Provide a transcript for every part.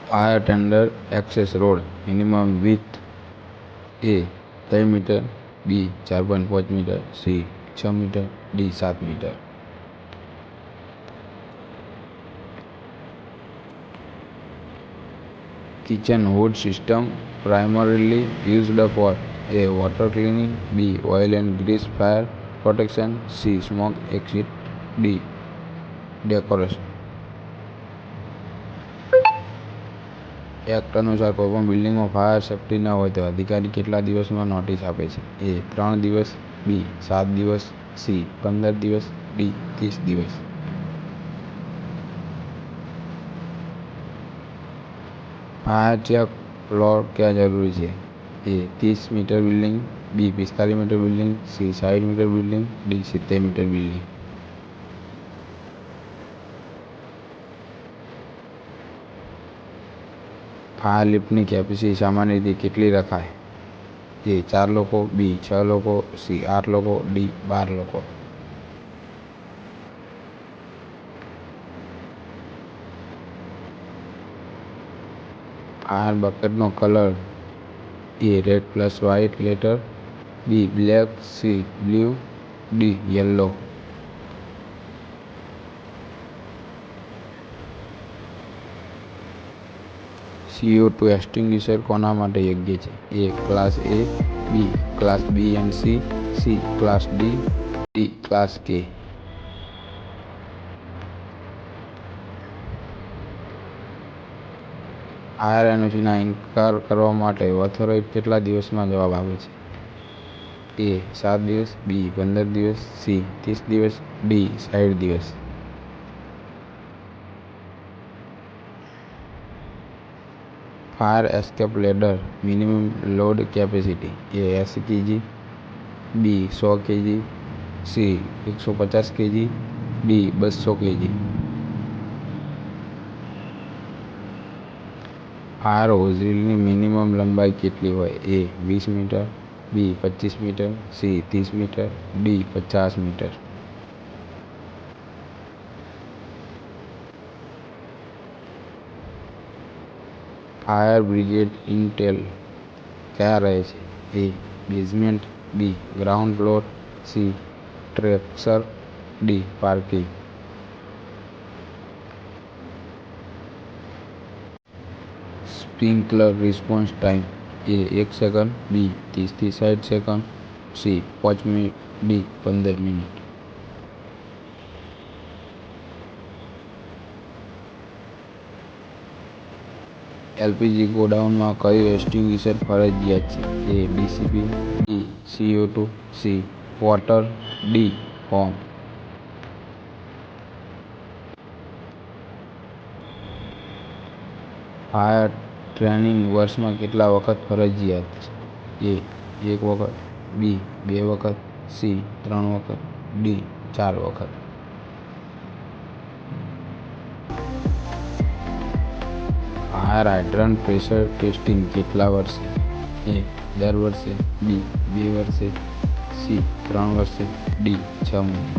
Fire tender access road minimum width A 3 metre, B 4.5 metre, C 6 metre, D 7 metre. Kitchen hood system primarily used for A. Water cleaning, B. Oil and grease fire protection, C. Smoke exit, D. Decoration. Act અનુસાર કોઈપણ બિલ્ડિંગમાં fire safety ન હોય તો અધિકારી કેટલા દિવસમાં notice આપે છે? A 3 દિવસ, B 7 દિવસ, C 15 દિવસ, D 30 દિવસ. फायर चेक प्लॉट क्या जरूरी है? A 30 metre building, B 45 metre building, C 60 metre building, D 70 metre building. Fire लिफ्टની કેપેસિટી સામાન્ય રીતે કેટલી રખાય? એ 4 લોકો, બી 6 લોકો, સી 8 લોકો, ડી 12 લોકો. ફાયર બકેટનો colour A red plus white letter, B black, C blue, D yellow. CO2 extinguisher કોના માટે યોગ્ય છે? A class A, B class B and C class D, D class K. Fire એનઓસીના ઇનકાર કરવા માટે ઓથોરિટી કેટલા દિવસમાં જવાબ આપે છે? એ 7 દિવસ, બી 15 દિવસ, સી 30 દિવસ, ડી 60 દિવસ. Fire escape ladder minimum load capacity A 80 kg, B 100 kg, C 150 kg, D 200 kg. Fire હોઝની મિનિમમ લંબાઈ કેટલી હોય? A 20 metre, B 25 metre, C 30 metre, D 50 metre. Fire brigade ઇન્ટેલ ક્યાં રહે છે? A basement, B ground floor, C ટ્રેક્સર, D parking. Sprinkler response time A 1 second, B 30 થી 60 સેકન્ડ, સી 5 મિનિટ, ડી 15 મિનિટ. એલપીજી ગોડાઉનમાં કયું એક્સટિંગ્વિશર ફરજિયાત છે? A DCP, B CO2, C water, D foam. Fire training વર્ષમાં કેટલા વખત ફરજિયાત છે? એ 1 વખત, બી 2 વખત, સી 3 વખત, ડી 4 વખત. ફાયર હાઇડ્રન્ટ પ્રેશર ટેસ્ટિંગ કેટલા વર્ષે? એ દર વર્ષે, બી 2 વર્ષે, સી 3 વર્ષે, ડી 6 મહિને.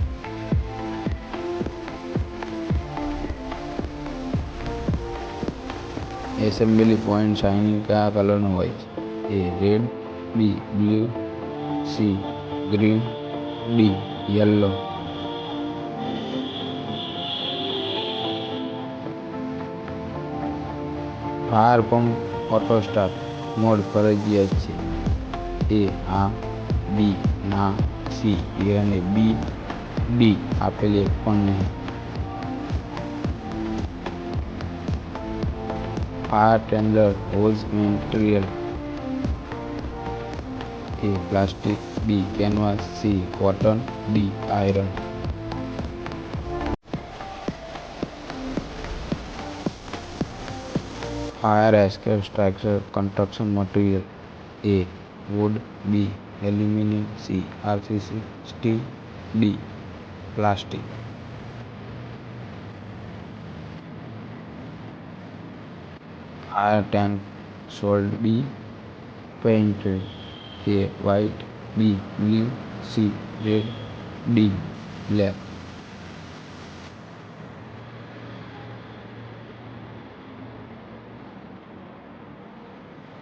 એસેમ્બલી પોઈન્ટ શાઇનિંગ કયા કલરનો હોય છે? A red, B blue, C green, D yellow. Fire pump auto start mode ફરજિયાત છે? એ હા, બી ના, સી એ અને બી, ડી આપેલી એક પણ નહીં. Fire tender hose material A plastic, B canvas, C cotton, D iron. Fire escape structure construction material A wood, B aluminium, C RCC steel, D plastic. Fire tank should be painted A white, B blue, C red, D black.